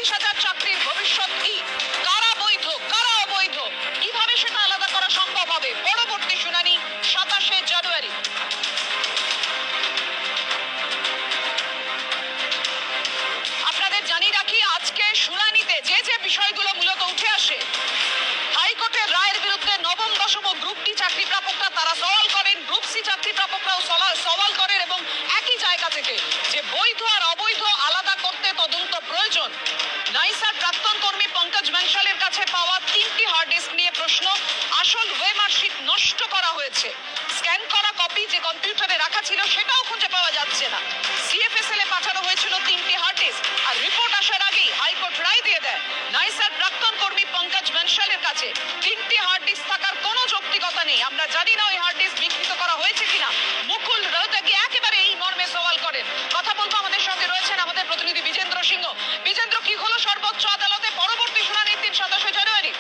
30,000 চাকরির ভবিষ্যৎ কি? কারা বৈধ, কারা অবৈধ, কিভাবে সেটা আলাদা করা সম্ভব হবে? পরবর্তী শুনানি 27শে জানুয়ারি। আপনাদের জানিয়ে রাখি, আজকে শুনানিতে যে যে বিষয়গুলো মূলত উঠে আসে, হাইকোর্টের রায়ের বিরুদ্ধে নবম দশম গ্রুপ ডি চাকরি প্রাপকরা তারা সওয়াল করেন, গ্রুপ সি চাকরি প্রাপকরাও সওয়াল করেন, এবং একই জায়গা থেকে যে বৈধ আর অবৈধ আলাদা করতে তদন্ত প্রয়োজন। নাইসার প্রাক্তন কর্মী পঙ্কজ বনশালের কাছে পাওয়া 3টি হার্ড ডিস্ক নিয়ে প্রশ্ন। আসল ওয়েমার শিট নষ্ট করা হয়েছে, স্ক্যান করা কপি যে কম্পিউটারে রাখা ছিল সেটাও খুঁজে পাওয়া যাচ্ছে না। সিএফএসএল এ পাঠানো হয়েছিল 3টি হার্ড ডিস্ক, আর রিপোর্ট আসার আগেই হাইকোর্ট রায় দিয়ে দেয় নাইসার প্রাক্তন কর্মী পঙ্কজ বনশালের কাছে 3টি হার্ড ডিস্ক থাকার কোনো যৌক্তিকতা নেই। আমরা জানি না ওই হার্ড ডিস্ক বিকৃত করা হয়েছে কিনা। মুকুল রোহতগি একেবারে এই মর্মে সওয়াল করেন। কথা বলবো, আমাদের সঙ্গে রয়েছেন আমাদের প্রতিনিধি বিজেন্দ্র সিংহ। বিজেন্দ্র, কি হলো সর্বোচ্চ আদালতে পরবর্তী শুনানির দিন 27শে জানুয়ারি?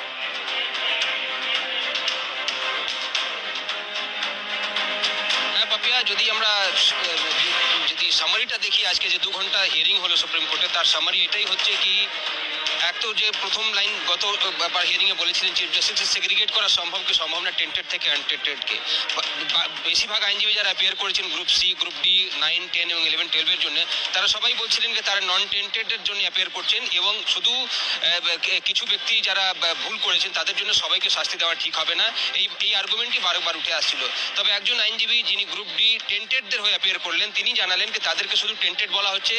যদি আমরা যদি সামারিটা দেখি, আজকে যে 2 ঘন্টা হিয়ারিং হলো সুপ্রিম কোর্টে, তার সামারি এটাই হচ্ছে কি, এক তো যে প্রথম লাইন গত হিয়ারিং এ বলেছিলেন চিফ জাস্টিস, সেগ্রিগেট করা সম্ভব কি সম্ভব না টেন্টেড থেকে আনটেন্টেডকে। বেশিরভাগ আইনজীবী যারা অ্যাপিয়ার করেছেন গ্রুপ সি, গ্রুপ ডি, 9, 10 এবং 11, 12 এর জন্য, তারা সবাই বলছিলেন যে তারা নন টেন্টেডের জন্য অ্যাপিয়ার করছেন, এবং শুধু কিছু ব্যক্তি যারা ভুল করেছেন তাদের জন্য সবাইকে শাস্তি দেওয়া ঠিক হবে না। এই আর্গুমেন্টই বারবার উঠে আসছিল। তবে একজন আইনজীবী যিনি গ্রুপ ডি টেন্টেডদের হয়ে অ্যাপিয়ার করলেন, তিনি জানালেন যে তাদেরকে শুধু টেন্টেড বলা হচ্ছে।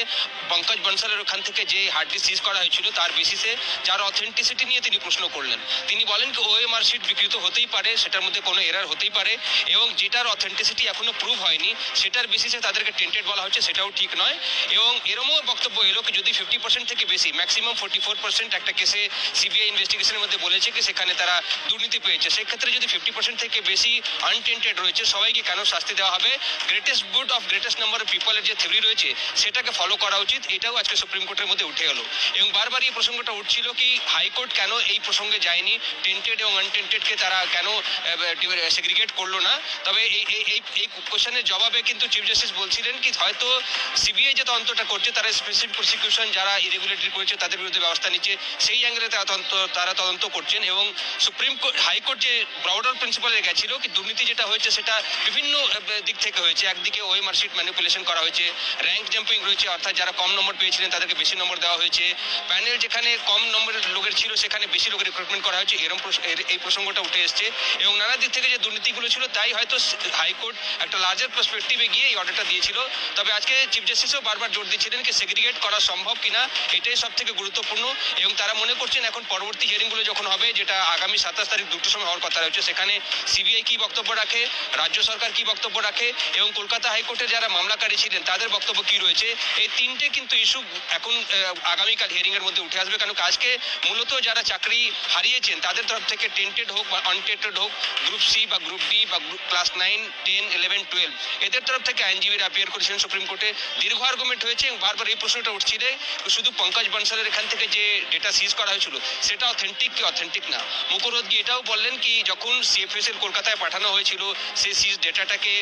পঙ্কজ বনশালের ওখান থেকে যে হার্ড ডিস্ক সিজ করা হয়েছিল তার বেসিসে, যার অথেন্টিসিটি নিয়ে তিনি প্রশ্ন করলেন। তিনি বলেন কি ওএমআর শিট বিকৃত হতেই পারে, সেটার মধ্যে কোনো এরার হতেই পারে, এবং যেটার অথেন্টিসিটি এখনো প্রুভ হয়নি সেটার বেসিসে তাদেরকে টেন্টেড বলা হচ্ছে, সেটাও ঠিক নয়। এবং এরমও বক্তব্য এলো কি যদি 50% থেকে বেশি, ম্যাক্সিমাম 44% একটা কেসে সিবিআই ইনভেস্টিগেশনের মধ্যে বলেছে কি সেখানে তারা দুর্নীতি পেয়েছে, সেক্ষেত্রে যদি 50% থেকে বেশি আনটেন্টেড রয়েছে, সবাইকে কেন শাস্তি দেওয়া হবে? Greatest good of greatest number of পিপলের যে থিওরি রয়েছে সেটাকে ফলো করা উচিত, এটাও আজকে সুপ্রিম কোর্টের মধ্যে উঠে এলো। এবং বারবার এই প্রসঙ্গটা উঠছিল কি হাইকোর্ট কেন এই প্রসঙ্গে যায়নি, টেন্টেড এবং আনটেন্টেডকে তারা কেন সেগ্রিগেট করলো না। তবে এই কোশ্চেনের জবাবে কিন্তু চিফ জাস্টিস বলছিলেন কি হয়তো সিবিআই যে তদন্তটা করছে তারা স্পেসিফিক প্রসিকিউশন যারা ইরেগুলেটরি করেছে তাদের বিরুদ্ধে ব্যবস্থা নিচ্ছে, সেই অ্যাঙ্গেলে তারা তদন্ত করছেন। এবং সুপ্রিম কোর্ট, হাইকোর্ট যে ব্রডার প্রিন্সিপালে গেছিল কি দুর্নীতি যেটা হয়েছে সেটা বিভিন্ন দিক থেকে হয়েছে। একদিকে ওএমআর শিট ম্যানিপুলেশন করা হয়েছে, র্যাঙ্ক জাম্পিং রয়েছে, অর্থাৎ যারা কম নম্বর পেয়েছিলেন তাদেরকে বেশি নম্বর দেওয়া হয়েছে, প্যানেল যেখানে কম নম্বরের লোকের ছিল সেখানে বেশি লোকের রিক্রুটমেন্ট করা হয়েছে, এই প্রসঙ্গটা উঠে এসছে। এবং নানা দিক থেকে যে দুর্নীতিগুলো ছিল, তাই হয়তো হাইকোর্ট একটা লার্জার পার্সপেক্টিভে গিয়ে এই অর্ডারটা দিয়েছিল। তবে আজকে চিফ জাস্টিসও বারবার জোর দিচ্ছিলেন কি সেগ্রিগেট করা সম্ভব কিনা, এটাই সব থেকে গুরুত্বপূর্ণ। এবং তারা মনে করছেন এখন পরবর্তী হিয়ারিংগুলো যখন হবে, যেটা আগামী 27 তারিখ 2টোর সময় হওয়ার কথা রয়েছে, সেখানে সিবিআই কি বক্তব্য রাখে, রাজ্য সরকার কি বক্তব্য রাখে, এবং কলকাতা হাইকোর্টের যারা মামলাকারী ছিলেন তাদের বক্তব্য কি রয়েছে, এই 3টে কিন্তু ইস্যু এখন আগামীকাল হিয়ারিং এর মধ্যে উঠে আসবে। কারণ আজকে মূলত যারা চাকরি হারিয়েছেন তাদের তরফ থেকে টেন্টেড হোক বা আনটেন্টেড হোক, গ্রুপ সি বা গ্রুপ ডি বা ক্লাস 9, 10, 11, 12 এদের তরফ থেকে আইনজীবীরা অ্যাপিয়ার করেছেন সুপ্রিম কোর্টে। দীর্ঘ আর্গুমেন্ট হয়েছে এবং বারবার এই প্রশ্নটা উঠছিল শুধু পঙ্কজ বনশালের এখান থেকে যে ডেটা সিজ করা হয়েছিল সেটা অথেন্টিক কি অথেন্টিক না। মুকুল রোহতগি এটাও বললেন কি যখন সিএফএসএল কলকাতায় পাঠানো হয়েছিল সেই সিজ ডেটাটাকে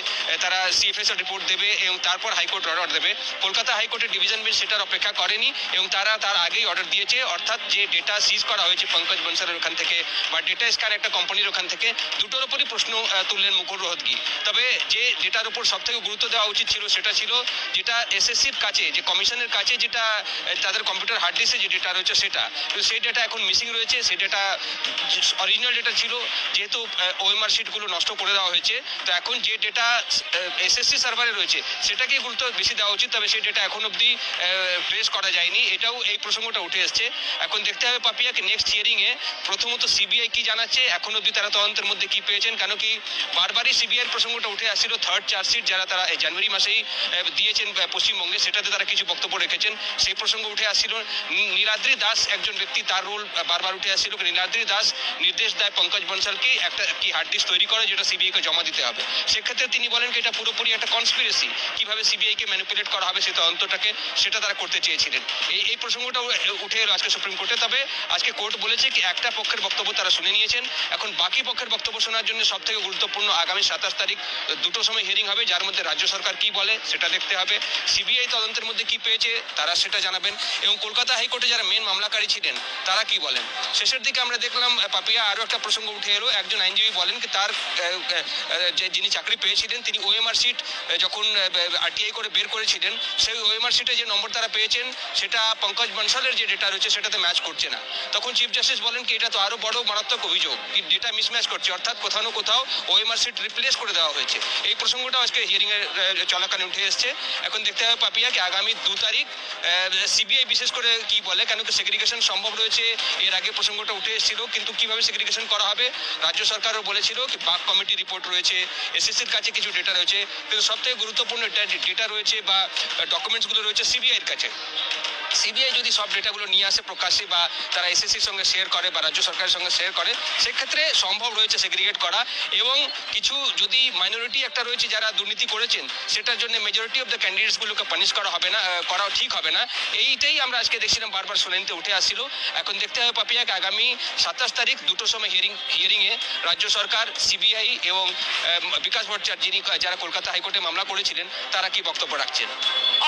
তারা সিএফএসএল রিপোর্ট দেবে এবং তারপর হাইকোর্ট অর্ডার দেবে। কলকাতা হাইকোর্টের ডিভিশন বেঞ্চ সেটার অপেক্ষা করেনি এবং তারা তার আগেই অর্ডার দিয়েছে, অর্থাৎ যে ডেটা সিজ করা হয়েছে পঙ্কজ বনশালের ওখান থেকে বা ডেটা স্ক্যান একটা কোম্পানির ওখান থেকে, দুটোর উপরই প্রশ্ন তুললেন মুকুল রোহতগি। তবে যে ডেটার উপর সব থেকে গুরুত্ব দেওয়া উচিত ছিল সেটা ছিল যেটা এসএসসির কাছে, যে কমিশনের কাছে যেটা তাদের কম্পিউটার হার্ড ডিস্কে যে ডেটা রয়েছে সেটা, সেই ডেটা এখন মিসিং রয়েছে। সেই ডেটা অরিজিনাল ডেটা ছিল, যেহেতু ওএমআর শিটগুলো নষ্ট করে দেওয়া হয়েছে, তো এখন যে ডেটা এসএসসি সার্ভারে রয়েছে সেটাকেই গুরুত্ব বেশি দেওয়া উচিত। তবে সেই ডেটা এখন অবধি ট্রেস করা যায়নি, এটাও এই প্রসঙ্গটা উঠে এসছে। এখন দেখতে হবে পাপিয়াকে নেক্সট হিয়ারিং এ প্রথমত সিবিআই কি জানাচ্ছে, এখন অবধি তারা তদন্তের মধ্যে কি পেয়েছেন। কেন কি বারবারই সিবিআই প্রসঙ্গটা উঠে আসছিল, থার্ড চার্জশিট যারা তারা জানুয়ারি মাসেই দিয়েছেন পশ্চিমবঙ্গে, সেটাতে তারা কিছু বক্তব্য রেখেছেন, সেই প্রসঙ্গ উঠে আসছিল। নীলাদ্রি দাস একজন ব্যক্তি, তার রোল বারবার উঠে আসছিল। নীলাদ্রি দাস নির্দেশ দেয় পঙ্কজ বনশালকে একটা কি হার্ড ডিস্ক তৈরি করে যেটা সিবিআই কে জমা দিতে হবে। সেক্ষেত্রে তিনি বলেন কি এটা পুরোপুরি একটা কনস্পিরেসি, কিভাবে সিবিআই কে ম্যানিপুলেট করা হবে সেই তদন্তটাকে, সেটা তারা করতে চেয়েছিলেন। এই প্রসঙ্গটা উঠে এলো। আজকে সুপ্রিম কোর্টে। তবে আজকে কোর্ট বলেছে কি একটা পক্ষের বক্তব্য তারা শুনে নিয়েছেন, এখন বাকি পক্ষের বক্তব্য শোনার জন্য সব থেকে গুরুত্বপূর্ণ আগামী 27 তারিখ দুটোর সময় হিয়ারিং হবে, যার মধ্যে রাজ্য সরকার কি বলে সেটা দেখতে হবে, সিবিআই তদন্তের মধ্যে কি পেয়েছে তারা সেটা জানাবেন, এবং কলকাতা হাইকোর্টে যারা মেন মামলাকারী ছিলেন তারা কি বলেন। শেষের দিকে আমরা দেখলাম পাপিয়া আরও একটা প্রসঙ্গ উঠে এলো, একজন আইনজীবী বলেন কি তার যে যিনি চাকরি পেয়েছিলেন তিনি ওএমআর সিট যখন আরটিআই করে বের করেছিলেন, সেই ওএমআর সিটে যে নম্বর তারা পেয়েছেন সেটা পঙ্কজ বনশালের যে ডেটা রয়েছে সেটাতে ম্যাচ করছে না। তখন চিফ জাস্টিস বলেন কি এটা তো আরো বড় মারাত্মক অভিযোগ, কি ডেটা মিসম্যাচ করছে, অর্থাৎ কোথাও না কোথাও ওএমআর সিট রিপ্লেস করে দেওয়া হয়েছে। এই প্রসঙ্গটা আজকে হিয়ারিং এর চলাকালীন উঠে এসছে। এখন দেখতে হবে পাপিয়া কি আগামী 2 তারিখ সিবিআই বিশেষ করে কি বলে, কেন কি সেগ্রিগেশন সম্ভব রয়েছে, এর আগে প্রসঙ্গটা উঠে এসেছিল, কিন্তু কিভাবে সেগ্রিগেশন করা হবে রাজ্য সরকারও বলেছিল কি বাক কমিটি রিপোর্ট রয়েছে, এসএসসির কাছে কিছু ডেটা রয়েছে, কিন্তু সবথেকে গুরুত্বপূর্ণ ডেটা রয়েছে বা ডকুমেন্টসগুলো রয়েছে সিবিআই এর কাছে। সিবিআই যদি সব ডেটাগুলো নিয়ে আসে প্রকাশ্যে বা তারা এসএসসির সঙ্গে শেয়ার করে বা রাজ্য সরকারের সঙ্গে শেয়ার করে, সেক্ষেত্রে সম্ভব রয়েছে সেগ্রিগেট করা, এবং কিছু যদি মাইনরিটি একটা রয়েছে যারা দুর্নীতি করেছেন সেটার জন্য মেজরিটি অফ দ্য ক্যান্ডিডেটসগুলোকে পানিশ করা হবে না, করা ঠিক হবে না। এইটাই আমরা আজকে দেখছিলাম বারবার শুনানিতে উঠে আসছিল। এখন দেখতে হবে পাপিয়াকে আগামী 27 তারিখ দুটোর সময় হিয়ারিংয়ে রাজ্য সরকার, সিবিআই এবং বিকাশ ভট্টাচার্য যিনি যারা কলকাতা হাইকোর্টে মামলা করেছিলেন তারা কি বক্তব্য রাখছেন।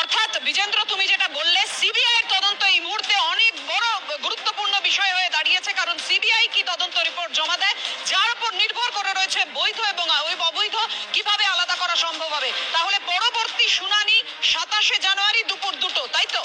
অর্থাৎ বিজেন্দ্র তুমি যেটা বললে সিবিআই এর তদন্ত এই মুহূর্তে অনেক বড় গুরুত্বপূর্ণ বিষয় হয়ে দাঁড়িয়েছে, কারণ সিবিআই কি তদন্ত রিপোর্ট জমা দেয় যার উপর নির্ভর করে রয়েছে বৈধ এবং অবৈধ কিভাবে আলাদা করা সম্ভব হবে। তাহলে পরবর্তী শুনানি 27শে জানুয়ারি দুপুর 2টো, তাই তো?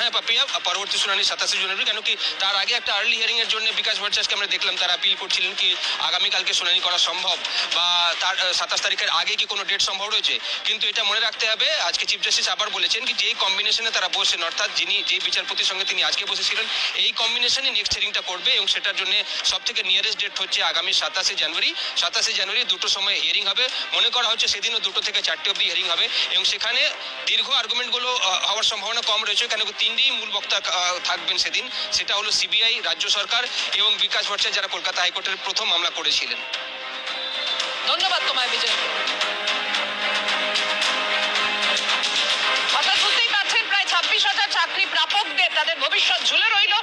হ্যাঁ পাপিয়া, পরবর্তী শুনানি 27শে জানুয়ারি, কেন কি তার আগে একটা আর্লি হিয়ারিং এর জন্য বিকাশ ভট্টাচার্যকে আমরা দেখলাম তারা আপিল করছিলেন কি আগামীকালকে শুনানি করা সম্ভব বা তার 27 তারিখের আগে কি কোনো ডেট সম্ভব রয়েছে, কিন্তু এটা মনে রাখতে হবে আজকে চিফ জাস্টিস আবার বলেছেন কি যেই কম্বিনেশনে তারা বসেন, অর্থাৎ যেই বিচারপতির সঙ্গে তিনি আজকে বসেছিলেন এই কম্বিনেশনই নেক্সট হিয়ারিংটা করবে, এবং সেটার জন্য সব থেকে নিয়ারেস্ট ডেট হচ্ছে আগামী 27শে জানুয়ারি। 27শে জানুয়ারি দুটোর সময় হিয়ারিং হবে, মনে করা হচ্ছে সেদিনও 2টো থেকে 4টে অব্দি হিয়ারিং হবে, এবং সেখানে দীর্ঘ আর্গুমেন্টগুলো হওয়ার সম্ভাবনা কম রয়েছে, কেন কি 3টি মূল বক্তা থাকবেন সেদিন, সেটা হলো সিবিআই, রাজ্য সরকার এবং বিকাশ ভট্টাচার্য যারা কলকাতা হাইকোর্টের প্রথম মামলা করেছিলেন। ধন্যবাদ তোমায় বিজেন্দ্র। অর্থাৎ বুঝতেই পারছেন প্রায় 26,000 চাকরি প্রাপকদের তাদের ভবিষ্যৎ ঝুলে রইল।